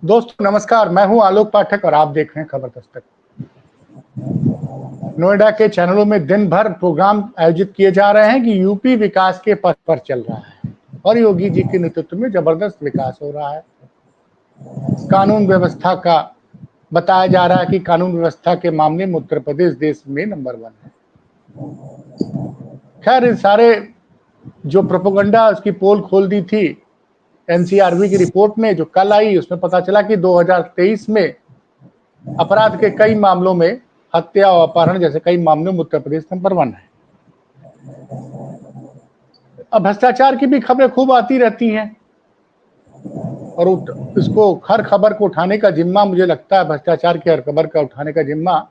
दोस्तों नमस्कार, मैं हूं आलोक पाठक और आप देख रहे हैं खबर दस्तक। नोएडा के चैनलों में दिन भर प्रोग्राम आयोजित किए जा रहे हैं कि यूपी विकास के पथ पर चल रहा है और योगी जी के नेतृत्व में जबरदस्त विकास हो रहा है। कानून व्यवस्था का बताया जा रहा है कि कानून व्यवस्था के मामले में उत्तर प्रदेश देश में नंबर 1 है। खैर, इस सारे जो प्रोपेगेंडा उसकी पोल खोल दी थी एनसीआरबी की रिपोर्ट में जो कल आई, उसमें पता चला कि 2023 में अपराध के कई मामलों में, हत्या और अपहरण जैसे कई मामलों में उत्तर प्रदेश नंबर 1 है। अब भ्रष्टाचार की भी खबरें खूब आती रहती हैं और इसको हर खबर को उठाने का जिम्मा, मुझे लगता है भ्रष्टाचार की हर खबर का उठाने का जिम्मा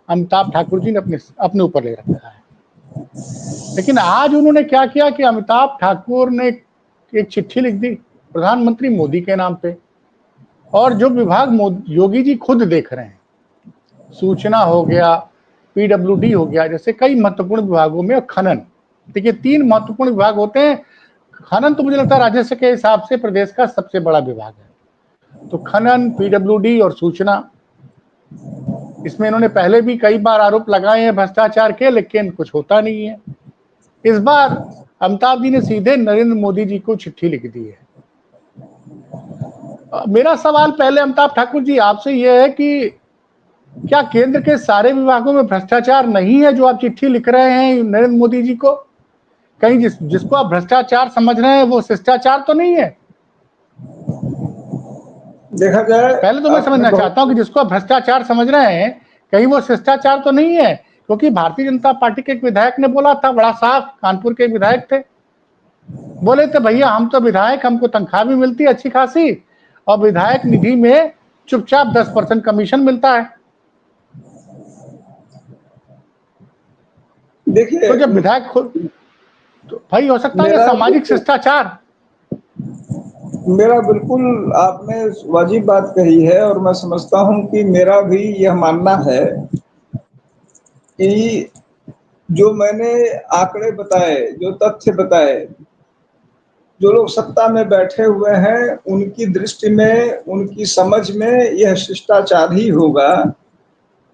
अमिताभ ठाकुर जी ने अपने ऊपर ले रखा है। लेकिन आज उन्होंने क्या किया कि अमिताभ ठाकुर ने एक चिट्ठी लिख दी प्रधानमंत्री मोदी के नाम पे, और जो विभाग योगी जी खुद देख रहे हैं, सूचना हो गया, पीडब्ल्यूडी हो गया, जैसे कई महत्वपूर्ण विभागों में, खनन, देखिए 3 महत्वपूर्ण विभाग होते हैं। खनन तो मुझे लगता है राजस्व के हिसाब से प्रदेश का सबसे बड़ा विभाग है। तो खनन, पीडब्ल्यूडी और सूचना, इसमें इन्होंने पहले भी कई बार आरोप लगाए हैं भ्रष्टाचार के, लेकिन कुछ होता नहीं है। इस बार अमिताभ जी ने सीधे नरेंद्र मोदी जी को चिट्ठी लिख दी है। मेरा सवाल पहले अमिताभ ठाकुर जी आपसे यह है कि क्या केंद्र के सारे विभागों में भ्रष्टाचार नहीं है जो आप चिट्ठी लिख रहे हैं नरेंद्र मोदी जी को? कहीं जिसको आप भ्रष्टाचार समझ रहे हैं वो शिष्टाचार तो नहीं है? देखा जाए, पहले तो मैं समझना चाहता हूं कि जिसको आप भ्रष्टाचार समझ रहे हैं कहीं वो शिष्टाचार तो नहीं है, क्योंकि भारतीय जनता पार्टी के एक विधायक ने बोला था बड़ा साफ, कानपुर के विधायक थे, बोले थे भैया हम तो विधायक, हमको तनख्वाह भी मिलती है अच्छी खासी और विधायक निधि में चुपचाप 10% कमीशन मिलता है। देखिए, तो जब विधायक खुद, तो भाई हो सकता है ये सामाजिक शिष्टाचार। मेरा बिल्कुल आपने वाजिब बात कही है और मैं समझता हूं कि मेरा भी यह मानना है कि जो मैंने आंकड़े बताए, जो तथ्य बताए, जो लोग सत्ता में बैठे हुए हैं उनकी दृष्टि में, उनकी समझ में यह शिष्टाचार ही होगा,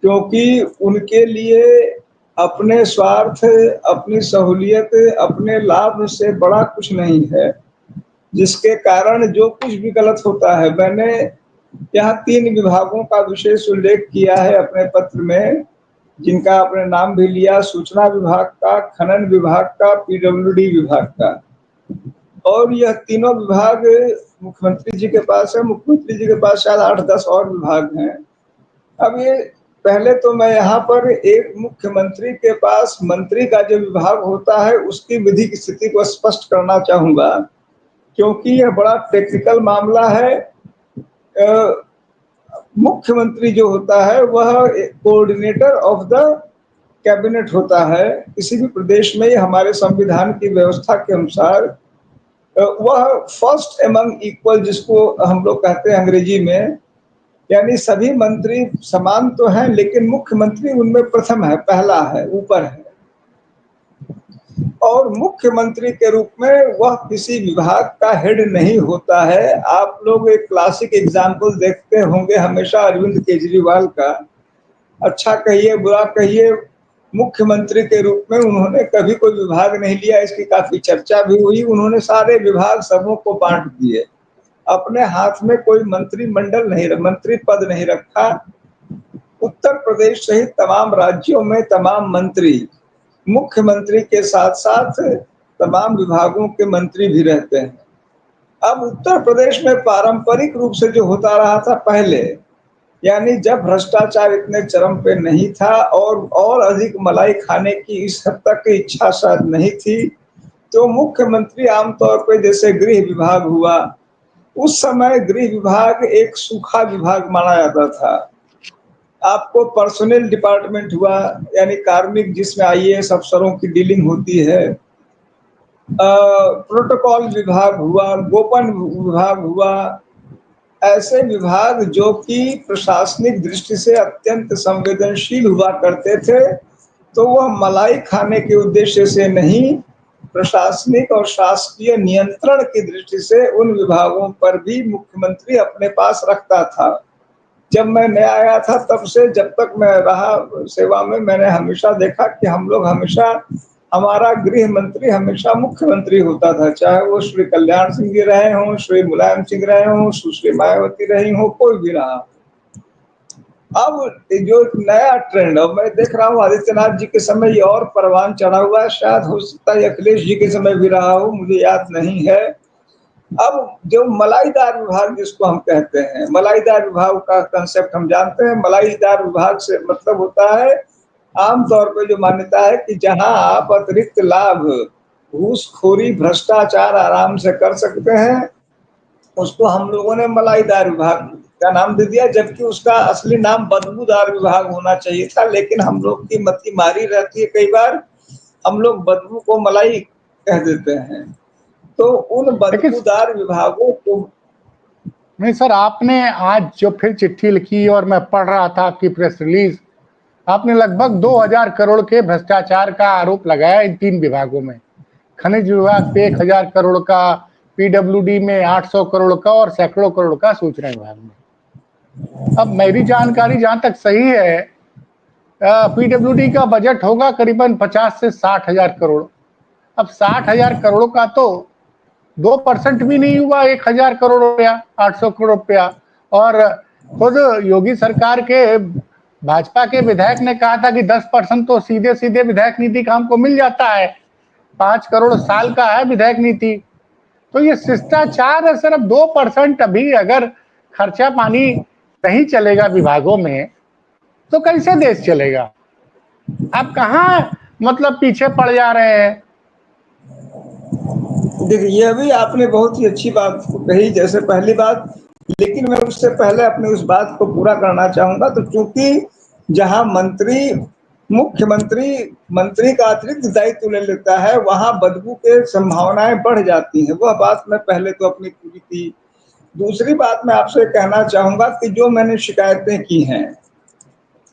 क्योंकि उनके लिए अपने स्वार्थ, अपनी सहूलियत, अपने लाभ से बड़ा कुछ नहीं है, जिसके कारण जो कुछ भी गलत होता है। मैंने यहाँ 3 विभागों का विशेष उल्लेख किया है अपने पत्र में, जिनका आपने नाम भी लिया, सूचना विभाग का, खनन विभाग का, पीडब्ल्यूडी विभाग का। और यह तीनों विभाग मुख्यमंत्री जी के पास है। मुख्यमंत्री जी के पास शायद 8-10 और विभाग हैं। अब ये पहले तो मैं यहाँ पर एक मुख्यमंत्री के पास मंत्री का जो विभाग होता है उसकी विधिक स्थिति को स्पष्ट करना चाहूंगा, क्योंकि यह बड़ा टेक्निकल मामला है। मुख्यमंत्री जो होता है वह कोऑर्डिनेटर ऑफ द कैबिनेट होता है किसी भी प्रदेश में। हमारे संविधान की व्यवस्था के अनुसार वह फर्स्ट एमंग इक्वल, जिसको हम लोग कहते हैं अंग्रेजी में, यानी सभी मंत्री समान तो हैं लेकिन मुख्यमंत्री उनमें प्रथम है, पहला है, ऊपर है। और मुख्यमंत्री के रूप में वह किसी विभाग का हेड नहीं होता है। आप लोग एक क्लासिक एग्जाम्पल देखते होंगे हमेशा अरविंद केजरीवाल का, अच्छा कहिए बुरा कहिए, मुख्यमंत्री के रूप में उन्होंने कभी कोई विभाग नहीं लिया। इसकी काफी चर्चा भी हुई। उन्होंने सारे विभाग सबों को बांट दिए, अपने हाथ में कोई मंत्रिमंडल नहीं, मंत्री पद नहीं रखा। उत्तर प्रदेश सहित तमाम राज्यों में तमाम मंत्री मुख्यमंत्री के साथ साथ तमाम विभागों के मंत्री भी रहते हैं। अब उत्तर प्रदेश में पारंपरिक रूप से जो होता रहा था पहले, यानी जब भ्रष्टाचार इतने चरम पे नहीं था और अधिक मलाई खाने की इस हद तक की इच्छा शायद नहीं थी, तो मुख्यमंत्री आमतौर पर, जैसे गृह विभाग हुआ, उस समय गृह विभाग एक सूखा विभाग माना जाता था। आपको पर्सनल डिपार्टमेंट हुआ, यानी कार्मिक, जिसमें आईएएस अफसरों की डीलिंग होती है, प्रोटोकॉल विभाग हुआ, गोपन विभाग हुआ, ऐसे विभाग जो कि प्रशासनिक दृष्टि से अत्यंत संवेदनशील हुआ करते थे। तो वह मलाई खाने के उद्देश्य से नहीं, प्रशासनिक और शासकीय नियंत्रण की दृष्टि से उन विभागों पर भी मुख्यमंत्री अपने पास रखता था। जब मैं नया आया था तब से जब तक मैं रहा सेवा में, मैंने हमेशा देखा कि हम लोग हमेशा, हमारा गृह मंत्री हमेशा मुख्यमंत्री होता था, चाहे वो श्री कल्याण सिंह जी रहे हों, श्री मुलायम सिंह रहे हों, सुश्री मायावती रही हो, कोई भी रहा। अब जो नया ट्रेंड, अब मैं देख रहा हूँ आदित्यनाथ जी के समय ये और परवान चढ़ा हुआ है, शायद हो सकता है अखिलेश जी के समय भी रहा हो, मुझे याद नहीं है। अब जो मलाईदार विभाग जिसको हम कहते हैं, मलाईदार विभाग का कंसेप्ट हम जानते हैं। मलाईदार विभाग से मतलब होता है, आमतौर पे जो मान्यता है कि जहां आप अतिरिक्त लाभ, घूसखोरी, भ्रष्टाचार आराम से कर सकते हैं, उसको हम लोगों ने मलाईदार विभाग का नाम दे दिया, जबकि उसका असली नाम बदबूदार विभाग होना चाहिए था। लेकिन हम लोग की मति मारी रहती है, कई बार हम लोग बदबू को मलाई कह देते हैं। तो उन लेकिन बदबूदार विभागों को, नहीं सर, आपने आज जो फिर चिट्ठी लिखी और मैं पढ़ रहा था आपकी प्रेस रिलीज, आपने लगभग 2000 करोड़ के भ्रष्टाचार का आरोप लगाया इन 3 विभागों में। खनिज विभाग पे 1000 करोड़ का, पीडब्ल्यूडी में 800 करोड़ का और सैकड़ों करोड़ का सूचना विभाग में। अब मेरी जानकारी जहां तक सही है, पीडब्ल्यूडी का बजट होगा करीबन 50 से 60 हजार करोड़। अब 60 हजार करोड़ का तो 2% भी नहीं हुआ, 1000 करोड़ रुपया, 800 करोड़ रुपया। और खुद योगी सरकार के भाजपा के विधायक ने कहा था कि 10% तो सीधे सीधे विधायक नीति का हमको मिल जाता है, 5 करोड़ साल का है विधायक नीति। तो ये शिष्टाचार है सिर्फ 2%। अभी अगर खर्चा पानी नहीं चलेगा विभागों में तो कैसे देश चलेगा? आप कहाँ मतलब पीछे पड़ जा रहे हैं? देखिए यह भी आपने बहुत ही अच्छी बात कही, जैसे पहली बात। लेकिन मैं उससे पहले अपनी उस बात को पूरा करना चाहूंगा। तो चूंकि जहां मंत्री, मुख्यमंत्री मंत्री का अतिरिक्त दायित्व ले लेता है, वहां बदबू के संभावनाएं बढ़ जाती हैं। वह बात मैं पहले तो अपनी पूरी की। दूसरी बात मैं आपसे कहना चाहूंगा कि जो मैंने शिकायतें की हैं,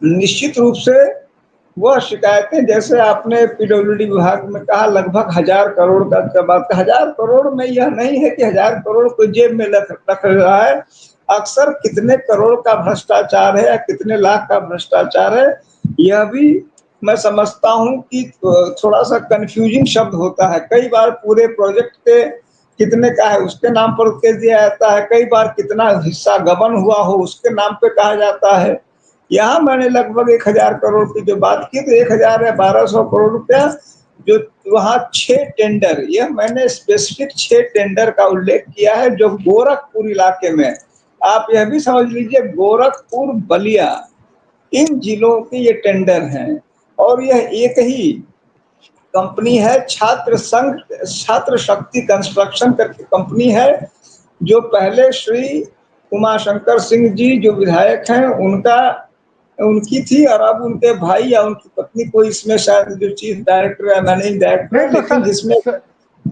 निश्चित रूप से वह शिकायतें, जैसे आपने पीडब्ल्यूडी विभाग में कहा लगभग 1000 करोड़ का बात, 1000 करोड़ में यह नहीं है कि 1000 करोड़ को जेब में रख रहा है। अक्सर कितने करोड़ का भ्रष्टाचार है या कितने लाख का भ्रष्टाचार है, यह भी मैं समझता हूं कि थोड़ा सा कंफ्यूजिंग शब्द होता है। कई बार पूरे प्रोजेक्ट के कितने का है उसके नाम पर केस दिया जाता है, कई बार कितना हिस्सा गबन हुआ हो उसके नाम पे कहा जाता है। यहाँ मैंने लगभग 1000 करोड़ की जो बात की, तो 1000 या 1200 करोड़ रुपया जो वहाँ 6 टेंडर, यह मैंने स्पेसिफिक 6 टेंडर का उल्लेख किया है जो गोरखपुर इलाके में, आप यह भी समझ लीजिए गोरखपुर, बलिया, इन जिलों के ये टेंडर हैं। और यह एक ही कंपनी है, छात्र संघ, छात्र शक्ति कंस्ट्रक्शन करके कंपनी है, जो पहले श्री उमाशंकर सिंह जी जो विधायक हैं उनका, उनकी थी, और अब उनके भाई या उनकी पत्नी को इसमें शायद जो चीफ डायरेक्टर या मैनेजिंग डायरेक्टर नहीं है, तो लेकिन जिसमें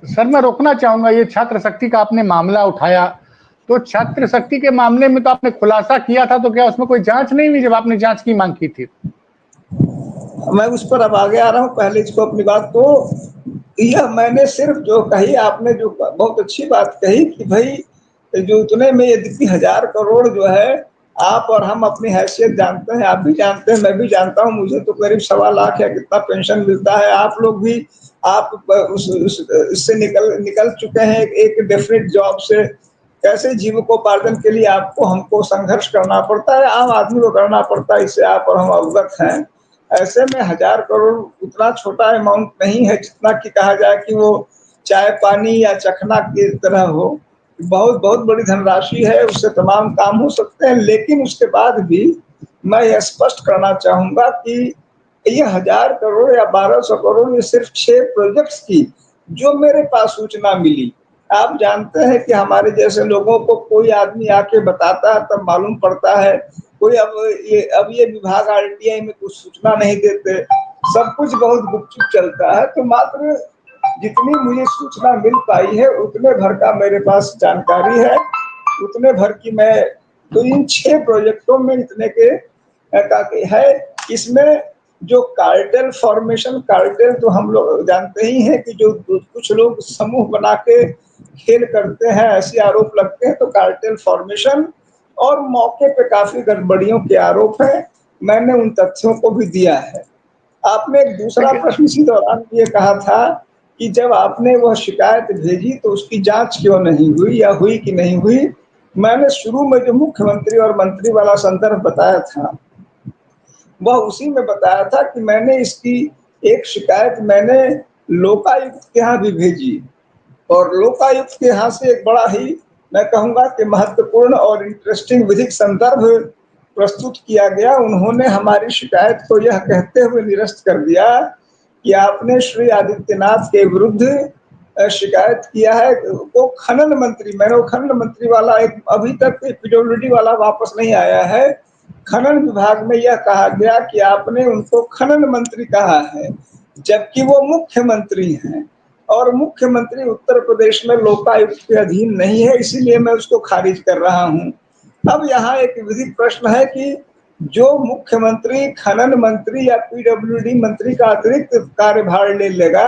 सर मैं रोकना चाहूंगा, ये छात्र शक्ति का आपने मामला उठाया, तो छात्र शक्ति के मामले में तो आपने खुलासा किया था, तो क्या उसमें कोई जांच नहीं हुई जब आपने जांच की मांग की थी? मैं उस पर अब आगे आ रहा हूँ, पहले इसको अपनी बात को, यह मैंने सिर्फ जो कही, आपने जो बहुत अच्छी बात कही कि भाई जो उतने में, यद्यपि 1000 करोड़ जो है, आप और हम अपनी हैसियत जानते हैं, आप भी जानते हैं, मैं भी जानता हूँ, मुझे तो करीब 1.25 लाख या कितना पेंशन मिलता है। आप लोग भी, आप इससे निकल चुके हैं एक डेफिनेट जॉब से। कैसे जीविकोपार्जन के लिए आपको हमको संघर्ष करना पड़ता है, आम आदमी को करना पड़ता है, इससे आप और हम अवगत हैं। ऐसे में 1000 करोड़ उतना छोटा अमाउंट नहीं है जितना कि कहा जाए कि वो चाय पानी या चखना की तरह हो। बहुत बहुत बड़ी धनराशि है, उससे तमाम काम हो सकते हैं। लेकिन उसके बाद भी मैं यह स्पष्ट करना चाहूंगा कि ये 1000 करोड़ या 1200 करोड़, ये सिर्फ 6 प्रोजेक्ट्स की जो मेरे पास सूचना मिली। आप जानते हैं कि हमारे जैसे लोगों को कोई आदमी आके बताता है तब मालूम पड़ता है। कोई अब ये विभाग आरटीआई में कुछ सूचना नहीं देते, सब कुछ बहुत गुपचुप चलता है। तो मात्र जितनी मुझे सूचना मिल पाई है उतने भर का मेरे पास जानकारी है, उतने भर की मैं, तो इन 6 प्रोजेक्टों में इतने के का है। इसमें जो कार्टेल फॉर्मेशन, कार्टेल तो हम लोग जानते ही हैं कि जो कुछ लोग समूह बना के खेल करते हैं, ऐसे आरोप लगते हैं, तो कार्टेल फॉर्मेशन और मौके पे काफी गड़बड़ियों के आरोप हैं। मैंने उन तथ्यों को भी दिया है। आपने एक दूसरा देखिए प्रश्न इसी दौरान ये कहा था कि जब आपने वह शिकायत भेजी तो उसकी जांच क्यों नहीं हुई या हुई कि नहीं हुई। मैंने शुरू में जो मुख्यमंत्री और मंत्री वाला संदर्भ बताया था, वह उसी में बताया था कि मैंने इसकी एक शिकायत मैंने लोकायुक्त के यहाँ भी भेजी, और लोकायुक्त के यहाँ से एक बड़ा ही, मैं कहूँगा कि महत्वपूर्ण और इंटरेस्टिंग विधिक संदर्भ प्रस्तुत किया गया। उन्होंने हमारी शिकायत को यह कहते हुए निरस्त कर दिया कि आपने श्री आदित्यनाथ के विरुद्ध शिकायत किया है। वो खनन मंत्री, मैंने वो खनन मंत्री वाला एक अभी तक पीडब्ल्यूडी वाला वापस नहीं आया है। खनन विभाग में यह कहा गया कि आपने उनको खनन मंत्री कहा है, जबकि वो मुख्यमंत्री हैं, और मुख्यमंत्री उत्तर प्रदेश में लोकायुक्त के अधीन नहीं है, इसीलिए मैं उसको खारिज कर रहा हूं। अब यहाँ एक विधिक प्रश्न है कि जो मुख्यमंत्री खनन मंत्री या पीडब्ल्यूडी मंत्री का अतिरिक्त कार्यभार ले लेगा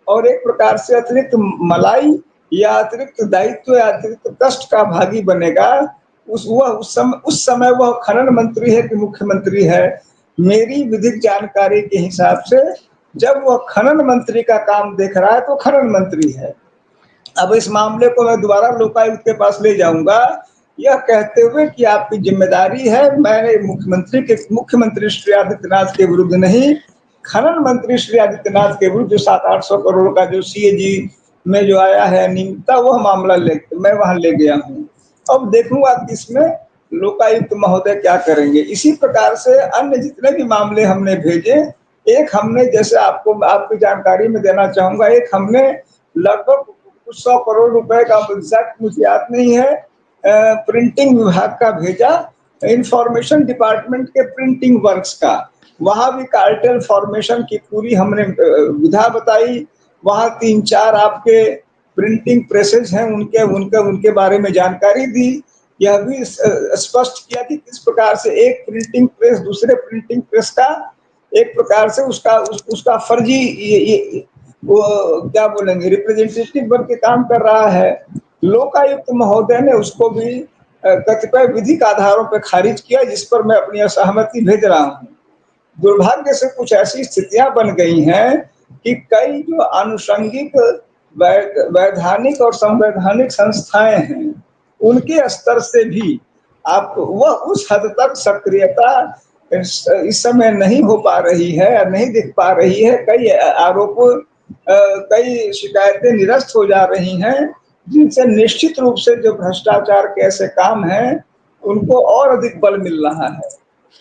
और एक प्रकार से अतिरिक्त मलाई या अतिरिक्त दायित्व या अतिरिक्त कष्ट का भागी बनेगा, उस समय वह खनन मंत्री है कि मुख्यमंत्री है। मेरी विधिक जानकारी के हिसाब से जब वह खनन मंत्री का काम देख रहा है तो खनन मंत्री है। अब इस मामले को मैं दोबारा लोकायुक्त के पास ले जाऊंगा, यह कहते हुए कि आपकी जिम्मेदारी है, मैंने मुख्यमंत्री श्री आदित्यनाथ के विरुद्ध नहीं, खनन मंत्री श्री आदित्यनाथ के विरुद्ध जो 700-800 करोड़ का जो सीएजी में जो आया है नियमितता, वह मामला मैं वहां ले गया हूँ। अब देखूंगा कि इसमें लोकायुक्त महोदय क्या करेंगे। इसी प्रकार से अन्य जितने भी मामले हमने भेजे, एक हमने, जैसे आपको आपकी जानकारी में देना चाहूंगा, एक हमने लगभग कुछ 100 करोड़ रुपए का, एग्जैक्ट मुझे याद नहीं है, प्रिंटिंग विभाग का भेजा, इंफॉर्मेशन डिपार्टमेंट के प्रिंटिंग वर्क्स का। वहां भी कार्टेल फॉर्मेशन की पूरी हमने विधा बताई। वहां 3-4 आपके प्रिंटिंग प्रेसेज हैं, उनके उनके उनके बारे में जानकारी दी। यह भी स्पष्ट किया कि किस प्रकार से एक प्रिंटिंग प्रेस दूसरे प्रिंटिंग प्रेस का एक प्रकार से उसका फर्जी वो क्या बोलेंगे, रिप्रेजेंटेटिव बन के काम कर रहा है। लोकायुक्त महोदय ने उसको भी कतिपय विधिक आधारों पर खारिज किया, जिस पर मैं अपनी असहमति भेज रहा हूँ। दुर्भाग्य से कुछ ऐसी स्थितियां बन गई हैं कि कई जो आनुषंगिक वैधानिक और संवैधानिक संस्थाएं हैं, उनके स्तर से भी आप वह उस हद तक सक्रियता इस समय नहीं हो पा रही है या नहीं दिख पा रही है। कई आरोप, कई शिकायतें निरस्त हो जा रही हैं, जिनसे निश्चित रूप से जो भ्रष्टाचार के ऐसे काम हैं उनको और अधिक बल मिल रहा है।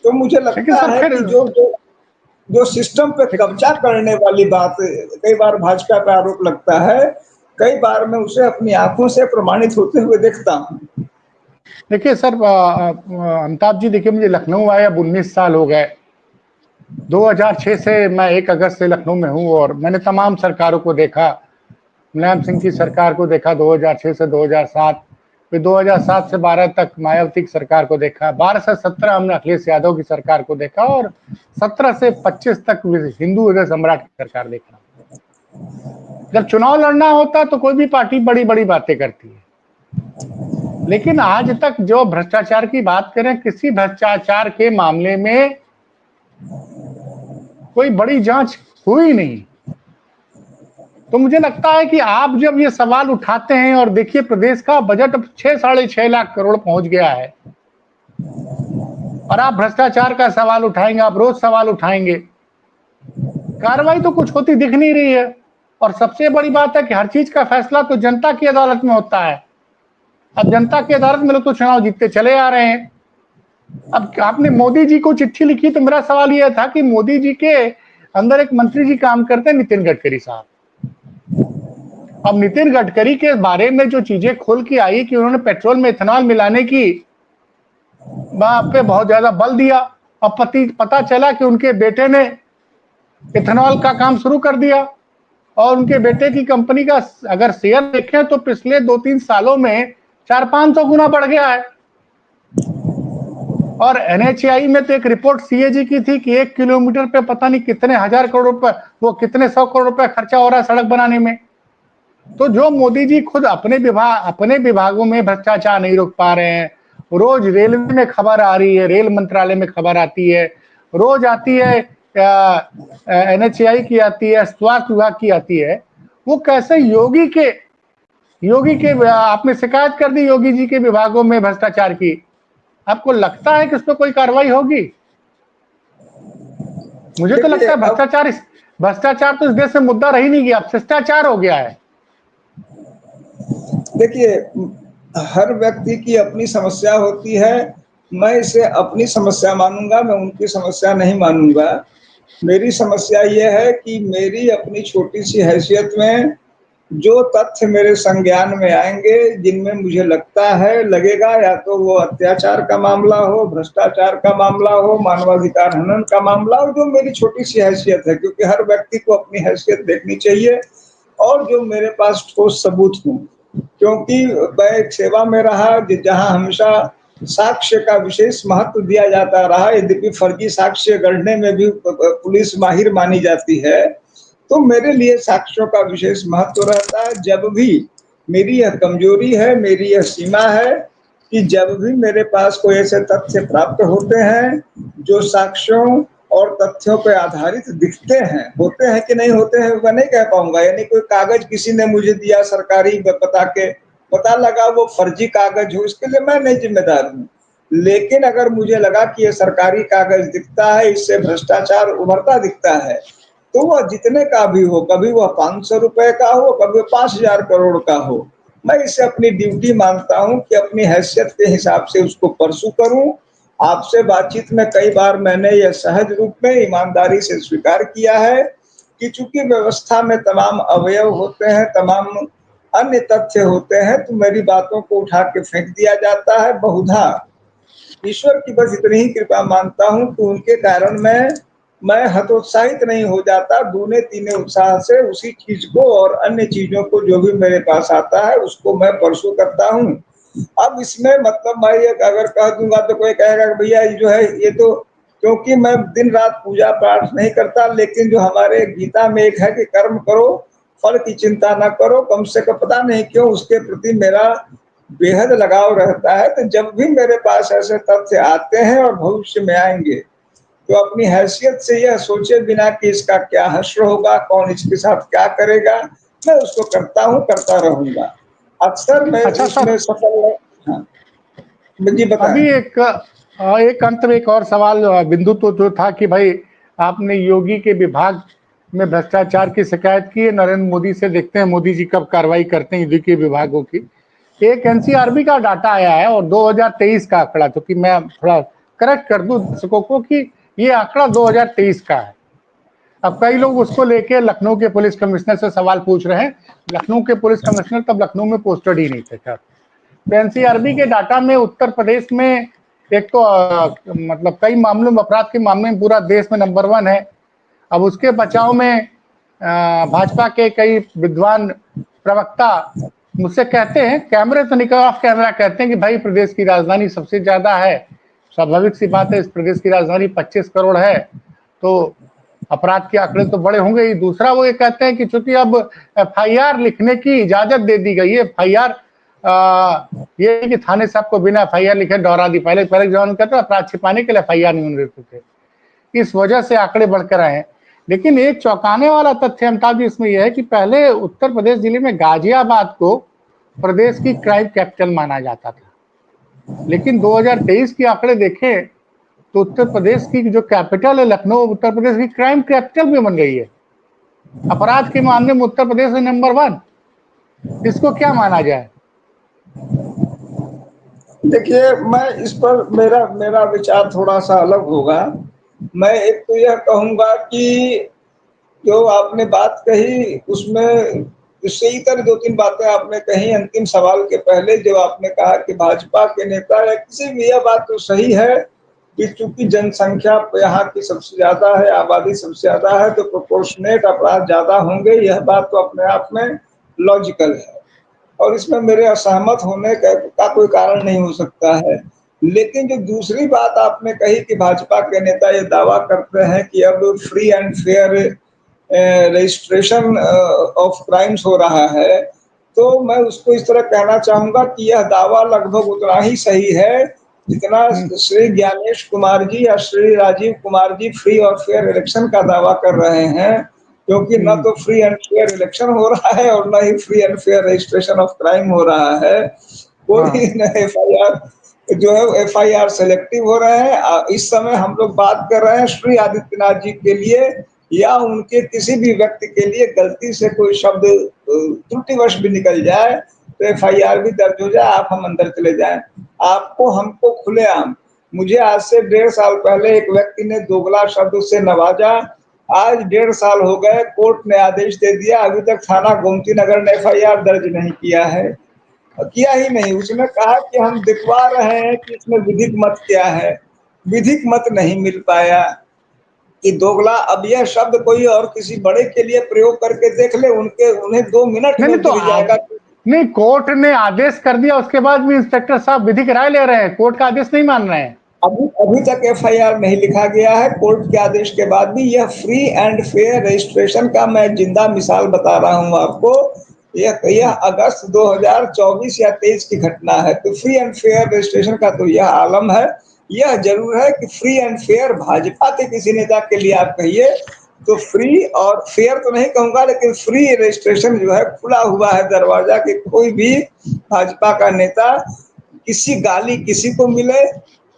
तो मुझे लेकिन लगता सर है फिर कि जो सिस्टम पे कब्जा करने वाली बात कई बार भाजपा पे आरोप लगता है, कई बार मैं उसे अपनी आंखों से प्रमाणित होते हुए देखता हूँ। देखिए सर, अमिताभ जी, देखिए मुझे लखनऊ आए अब 19 साल हो गए। 2006 से मैं 1 अगस्त से लखनऊ में हूँ और मैंने तमाम सरकारों को देखा। मुलायम सिंह की सरकार को देखा 2006 से 2007, फिर 2007 से 12 तक मायावती की सरकार को देखा, 12 से 17 हमने अखिलेश यादव की सरकार को देखा, और 17 से 25 तक हिंदू हृदय सम्राट की सरकार देखा। जब चुनाव लड़ना होता तो कोई भी पार्टी बड़ी बड़ी बातें करती है, लेकिन आज तक जो भ्रष्टाचार की बात करें, किसी भ्रष्टाचार के मामले में कोई बड़ी जांच हुई नहीं। तो मुझे लगता है कि आप जब ये सवाल उठाते हैं, और देखिए प्रदेश का बजट अब 6-6.5 लाख करोड़ पहुंच गया है, और आप भ्रष्टाचार का सवाल उठाएंगे, आप रोज सवाल उठाएंगे, कार्रवाई तो कुछ होती दिख नहीं रही है। और सबसे बड़ी बात है कि हर चीज का फैसला तो जनता की अदालत में होता है। अब जनता की अदालत में लोग तो चुनाव जीतते चले आ रहे हैं। अब आपने मोदी जी को चिट्ठी लिखी, तो मेरा सवाल यह था कि मोदी जी के अंदर एक मंत्री जी काम करते हैं, नितिन गडकरी साहब। अब नितिन गडकरी के बारे में जो चीजें खोल के आई कि उन्होंने पेट्रोल में इथेनॉल मिलाने की बात पे बहुत ज्यादा बल दिया। अब पता चला कि उनके बेटे ने इथेनॉल का काम शुरू कर दिया, और उनके बेटे की कंपनी का अगर शेयर देखें तो पिछले 2-3 सालों में 400-500 गुना बढ़ गया है। और एनएचएआई में तो एक रिपोर्ट सीएजी की थी कि 1 किलोमीटर पे पता नहीं कितने हजार करोड़ रुपए, वो कितने 100 करोड़ रुपए खर्चा हो रहा है सड़क बनाने में। तो जो मोदी जी खुद अपने विभागों में भ्रष्टाचार नहीं रोक पा रहे हैं, रोज रेलवे में खबर आ रही है, रेल मंत्रालय में खबर आती है, रोज आती है, एनएचएआई की आती है, स्वास्थ्य विभाग की आती है, वो कैसे आपने शिकायत कर दी योगी जी के विभागों में भ्रष्टाचार की? आपको लगता है कि उस पर कोई कार्रवाई होगी? मुझे तो लगता है भ्रष्टाचार तो इस देश में मुद्दा रह ही नहीं गया, अब शिष्टाचार हो गया है। देखिए, हर व्यक्ति की अपनी समस्या होती है। मैं इसे अपनी समस्या मानूंगा, मैं उनकी समस्या नहीं मानूंगा। मेरी समस्या ये है कि मेरी अपनी छोटी सी हैसियत में जो तथ्य मेरे संज्ञान में आएंगे, जिनमें मुझे लगेगा या तो वो अत्याचार का मामला हो, भ्रष्टाचार का मामला हो, मानवाधिकार हनन का मामला हो, जो मेरी छोटी सी हैसियत है, क्योंकि हर व्यक्ति को अपनी हैसियत देखनी चाहिए, और जो मेरे पास ठोस सबूत हो। क्योंकि मैं एक सेवा में रहा जहां हमेशा साक्ष्य का विशेष महत्व दिया जाता रहा, यद्यपि फर्जी साक्ष्य गढ़ने में भी पुलिस माहिर मानी जाती है, तो मेरे लिए साक्ष्यों का विशेष महत्व रहता है। जब भी मेरी यह कमजोरी है, मेरी यह सीमा है कि जब भी मेरे पास कोई ऐसे तथ्य प्राप्त होते हैं जो साक्ष्यों और तथ्यों पर आधारित दिखते हैं, होते हैं कि नहीं होते हैं मैं नहीं कह पाऊंगा। यानी कोई कागज किसी ने मुझे दिया सरकारी पता लगा वो फर्जी कागज हो, इसके लिए मैं नहीं जिम्मेदार हूँ। लेकिन अगर मुझे लगा कि ये सरकारी कागज दिखता है, इससे भ्रष्टाचार उभरता दिखता है, तो वह जितने का भी हो, कभी वह 500 रुपए का हो, कभी 5,000 करोड़ का हो, मैं इसे अपनी ड्यूटी मानता हूं कि अपनी हैसियत के हिसाब से उसको परसू करूं। आपसे बातचीत में कई बार मैंने यह सहज रूप में ईमानदारी से स्वीकार किया है कि चूंकि व्यवस्था में तमाम अवयव होते हैं, तमाम अन्य तथ्य होते हैं, तो मेरी बातों को उठा के फेंक दिया जाता है। बहुधा ईश्वर की बस इतनी ही कृपा मानता हूं कि उनके कारण मैं हतोत्साहित नहीं हो जाता, दूने तीने उत्साह से उसी चीज को और अन्य चीजों को जो भी मेरे पास आता है उसको मैं परसू करता हूँ। अब इसमें मतलब मैं ये अगर कह दूंगा तो कोई कहेगा कि भैया ये जो है ये तो, क्योंकि मैं दिन रात पूजा पाठ नहीं करता, लेकिन जो हमारे गीता में एक है कि कर्म करो फल की चिंता ना करो, कम से कम पता नहीं क्यों उसके प्रति मेरा बेहद लगाव रहता है। तो जब भी मेरे पास ऐसे तथ्य आते हैं और भविष्य में आएंगे, तो अपनी हैसियत से यह सोचे बिना कि इसका क्या हश्र होगा, कौन इसके साथ क्या करेगा, मैं उसको करता हूँ, करता रहूंगा। अक्सर मैं अच्छा उसमें सर, सफल। हाँ जी, बताएं। अभी एक अंत में एक और सवाल बिंदु तो जो था कि भाई आपने योगी के विभाग में भ्रष्टाचार की शिकायत की है, नरेंद्र मोदी से, देखते हैं मोदी जी कब कार्रवाई करते हैं योगी के विभागों की। एक एनसीआरबी का डाटा आया है और 2023 का आंकड़ा, तो कि मैं थोड़ा करेक्ट कर दूं दर्शकों को कि ये आंकड़ा 2023 का है। अब कई लोग उसको लेके लखनऊ के पुलिस कमिश्नर से सवाल पूछ रहे हैं, लखनऊ के पुलिस कमिश्नर तब लखनऊ में पोस्टेड ही नहीं थे। खैर, एनसीआरबी के डाटा में उत्तर प्रदेश में एक तो मतलब कई मामलों में, अपराध के मामले में पूरा देश में नंबर 1 है। अब उसके बचाव में भाजपा के कई विद्वान प्रवक्ता मुझसे कहते हैं, कैमरे तो निकल ऑफ कैमरा कहते हैं कि भाई प्रदेश की राजधानी सबसे ज्यादा है, स्वाभाविक सी बात है, इस प्रदेश की राजधानी 25 करोड़ है, तो अपराध के आंकड़े तो बड़े होंगे ही। दूसरा वो ये कहते हैं कि चूंकि अब एफआईआर लिखने की इजाजत दे दी गई है, एफआईआर ये कि थाने साहब को बिना एफआईआर लिखे डरा दी, पहले पहले जवान कहते अपराध छिपाने के लिए एफआईआर नहीं होने देते थे, इस वजह से आंकड़े बढ़कर आए हैं। लेकिन एक चौंकाने वाला तथ्य अमिताभ जी इसमें यह है कि पहले उत्तर प्रदेश जिले में गाजियाबाद को प्रदेश की क्राइम कैपिटल माना जाता था, लेकिन 2023 के आंकड़े देखें तो उत्तर प्रदेश की जो कैपिटल है लखनऊ, उत्तर प्रदेश की क्राइम कैपिटल भी बन गई है। अपराध के मामले में उत्तर प्रदेश है नंबर 1। इसको क्या माना जाए? देखिए, मैं इस पर मेरा मेरा विचार थोड़ा सा अलग होगा। मैं एक तो यह कहूंगा कि जो आपने बात कही उसमें इससे इतर दो तीन बातें आपने कही अंतिम सवाल के पहले, जो आपने कहा कि भाजपा के नेता या किसी भी, यह बात तो सही है कि चूंकि जनसंख्या यहाँ की सबसे ज्यादा है, आबादी सबसे ज्यादा है, तो प्रोपोर्शनेट अपराध ज्यादा होंगे, यह बात तो अपने आप में लॉजिकल है और इसमें मेरे असहमत होने का कोई कारण नहीं हो सकता है। लेकिन जो दूसरी बात आपने कही कि भाजपा के नेता ये दावा करते हैं कि अब free and fair registration of crimes हो रहा है, तो मैं उसको इस तरह कहना चाहूंगा कि यह दावा लगभग उतना ही सही है जितना हम्म, श्री ज्ञानेश कुमार जी या श्री राजीव कुमार जी फ्री और फेयर इलेक्शन का दावा कर रहे हैं, क्योंकि न हम्म, तो फ्री एंड फेयर इलेक्शन हो रहा है और न ही free and fair registration of crime हो रहा है। कोई हाँ, न एफआईआर जो है एफआईआर सेलेक्टिव हो रहे हैं। इस समय हम लोग बात कर रहे हैं श्री आदित्यनाथ जी के लिए या उनके किसी भी व्यक्ति के लिए गलती से कोई शब्द त्रुटिवश भी निकल जाए तो एफआईआर भी दर्ज हो जाए, आप हम अंदर चले जाएं। आपको हमको खुलेआम, मुझे आज से 1.5 साल पहले एक व्यक्ति ने दोगला शब्द से नवाजा, आज 1.5 साल हो गए, कोर्ट ने आदेश दे दिया, अभी तक थाना गोमती नगर ने एफआईआर दर्ज नहीं किया है। किया ही नहीं, उसने कहा कि हम दिखवा रहे हैं कि इसमें विधिक मत क्या है, विधिक मत नहीं मिल पाया कि दोगला। अब यह शब्द कोई और किसी बड़े के लिए प्रयोग करके देख ले, उनके उन्हें 2 मिनट नहीं में नहीं, तो दिख आप, जाएगा। नहीं, कोर्ट ने आदेश कर दिया, उसके बाद भी इंस्पेक्टर साहब विधिक राय ले रहे हैं, कोर्ट का आदेश नहीं मान रहे हैं। अभी अभी तक एफआईआर नहीं लिखा गया है, कोर्ट के आदेश के बाद भी। यह फ्री एंड फेयर रजिस्ट्रेशन का मैं जिंदा मिसाल बता रहा हूं आपको। यह अगस्त 2024 या 23 की घटना है। तो फ्री एंड फेयर रजिस्ट्रेशन का तो यह आलम है। यह जरूर है कि फ्री एंड फेयर भाजपा के किसी नेता के लिए आप कहिए तो फ्री और फेयर तो नहीं कहूंगा, लेकिन फ्री रजिस्ट्रेशन जो है खुला हुआ है दरवाजा कि कोई भी भाजपा का नेता किसी गाली किसी को मिले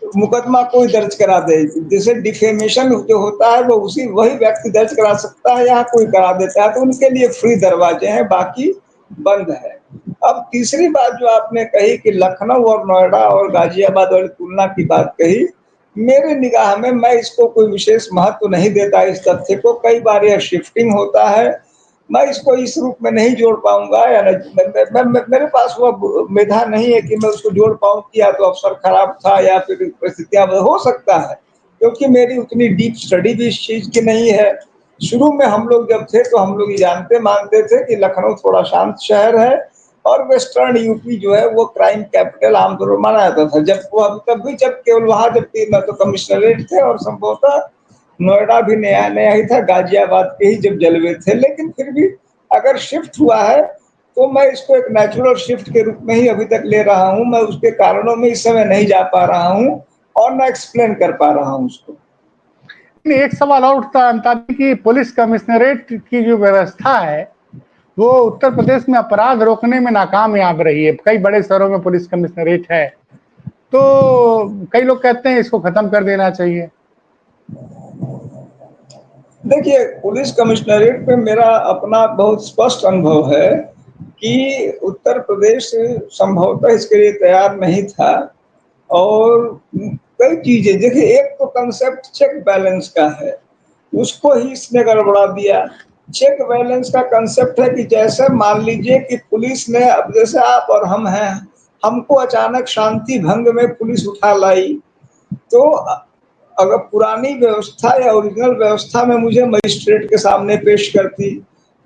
मुकदमा कोई दर्ज करा दे। जैसे डिफेमेशन जो होता है वो उसी वही व्यक्ति दर्ज करा सकता है, यहाँ कोई करा देता है, तो उनके लिए फ्री दरवाजे हैं, बाकी बंद है। अब तीसरी बात जो आपने कही कि लखनऊ और नोएडा और गाजियाबाद वाली तुलना की बात कही, मेरे निगाह में मैं इसको कोई विशेष महत्व नहीं देता इस तथ्य को। कई बार यह शिफ्टिंग होता है, मैं इसको इस रूप में नहीं जोड़ पाऊंगा या मेरे पास वह मेधा नहीं है कि मैं उसको जोड़ पाऊं कि या तो अवसर खराब था या फिर परिस्थितियां हो सकता है, क्योंकि मेरी उतनी डीप स्टडी भी इस चीज की नहीं है। शुरू में हम लोग जब थे तो हम लोग ये जानते मानते थे कि लखनऊ थोड़ा शांत शहर है और वेस्टर्न यूपी जो है वो क्राइम कैपिटल आमतौर पर माना जाता था। जब वो तब भी जब केवल वहां जब मैं तो कमिश्नरेट थे और संभवतः नोएडा भी नया नया ही था, गाजियाबाद के ही जब जलवे थे। लेकिन फिर भी अगर शिफ्ट हुआ है तो मैं इसको एक नेचुरल शिफ्ट के रूप में ही अभी तक ले रहा हूं। मैं उसके कारणों में इस समय नहीं जा पा रहा हूं और मैं एक्सप्लेन कर पा रहा हूं उसको। एक सवाल और उठता है अंताजी की पुलिस कमिश्नरेट की जो व्यवस्था है वो उत्तर प्रदेश में अपराध रोकने में नाकामयाब रही है। कई बड़े शहरों में पुलिस कमिश्नरेट है, तो कई लोग कहते हैं इसको खत्म कर देना चाहिए। देखिए, पुलिस कमिश्नरेट पे मेरा अपना बहुत स्पष्ट अनुभव है कि उत्तर प्रदेश संभवतः इसके लिए तैयार नहीं था। और कई चीजें देखिए, एक तो कंसेप्ट चेक बैलेंस का है, उसको ही इसने गड़बड़ा दिया। चेक बैलेंस का कंसेप्ट है कि जैसे मान लीजिए कि पुलिस ने, अब जैसे आप और हम हैं, हमको अचानक शांति भंग में पुलिस उठा लाई, तो अगर पुरानी व्यवस्था या ओरिजिनल व्यवस्था में मुझे मजिस्ट्रेट के सामने पेश करती,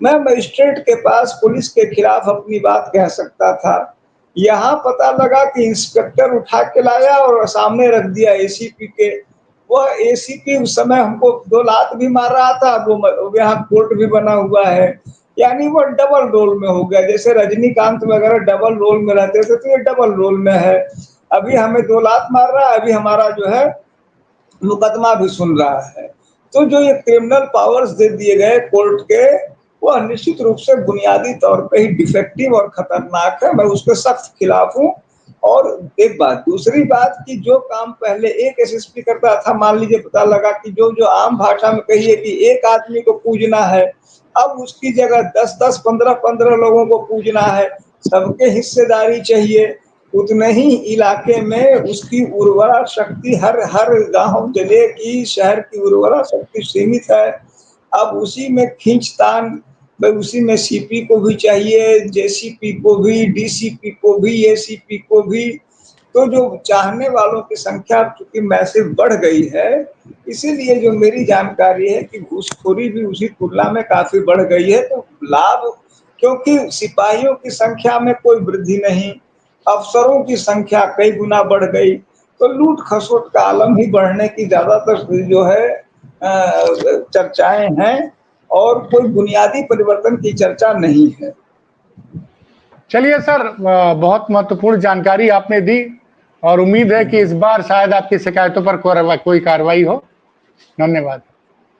मैं मजिस्ट्रेट के पास पुलिस के खिलाफ अपनी बात कह सकता था। यहाँ पता लगा कि इंस्पेक्टर उठा के लाया और सामने रख दिया एसीपी के। वह एसीपी उस समय हमको 2 लात भी मार रहा था, वो यहाँ कोर्ट भी बना हुआ है। यानी वो डबल रोल में हो गया, जैसे रजनीकांत वगैरह डबल रोल में रहते थे, तो ये डबल रोल में है। अभी हमें 2 लात मार रहा है, अभी हमारा जो है मुकदमा भी सुन रहा है। तो जो ये क्रिमिनल पावर्स दे दिए गए कोर्ट के, वह निश्चित रूप से बुनियादी तौर पे ही डिफेक्टिव और खतरनाक है। मैं उसके सख्त खिलाफ हूँ। और एक बात, दूसरी बात कि जो काम पहले एक एसएसपी करता था, मान लीजिए पता लगा कि जो जो आम भाषा में कहिए कि एक आदमी को पूजना है, अब उसकी जगह 10-10, 15-15 लोगों को पूजना है। सबके हिस्सेदारी चाहिए, उतने ही इलाके में उसकी उर्वरा शक्ति, हर हर गांव जिले की शहर की उर्वरा शक्ति सीमित है। अब उसी में खींचतान, भाई उसी में सीपी को भी चाहिए, जेसीपी को भी, डीसीपी को भी, एसीपी को भी। तो जो चाहने वालों की संख्या चूंकि मैसिव बढ़ गई है, इसीलिए जो मेरी जानकारी है कि घूसखोरी भी उसी तुलना में काफी बढ़ गई है। तो लाभ, क्योंकि सिपाहियों की संख्या में कोई वृद्धि नहीं, अफसरों की संख्या कई गुना बढ़ गई, तो लूट खसोट का आलम ही बढ़ने की ज्यादातर जो है चर्चाएं हैं, और कोई बुनियादी परिवर्तन की चर्चा नहीं है। चलिए सर, बहुत महत्वपूर्ण जानकारी आपने दी और उम्मीद है कि इस बार शायद आपकी शिकायतों पर कोई कार्रवाई हो। धन्यवाद।